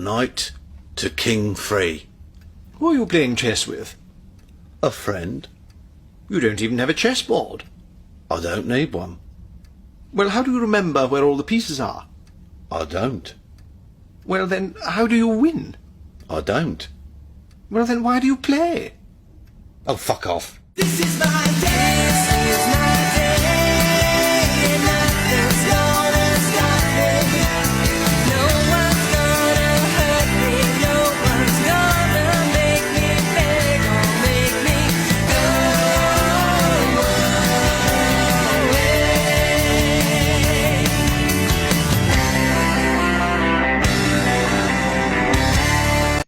Knight to king 3. Who are you playing chess with? A friend. You don't even have a chessboard. I don't need one. Well, how do you remember where all the pieces are? I don't. Well, then, how do you win? I don't. Well, then, why do you play? Oh, fuck off. This is my destiny.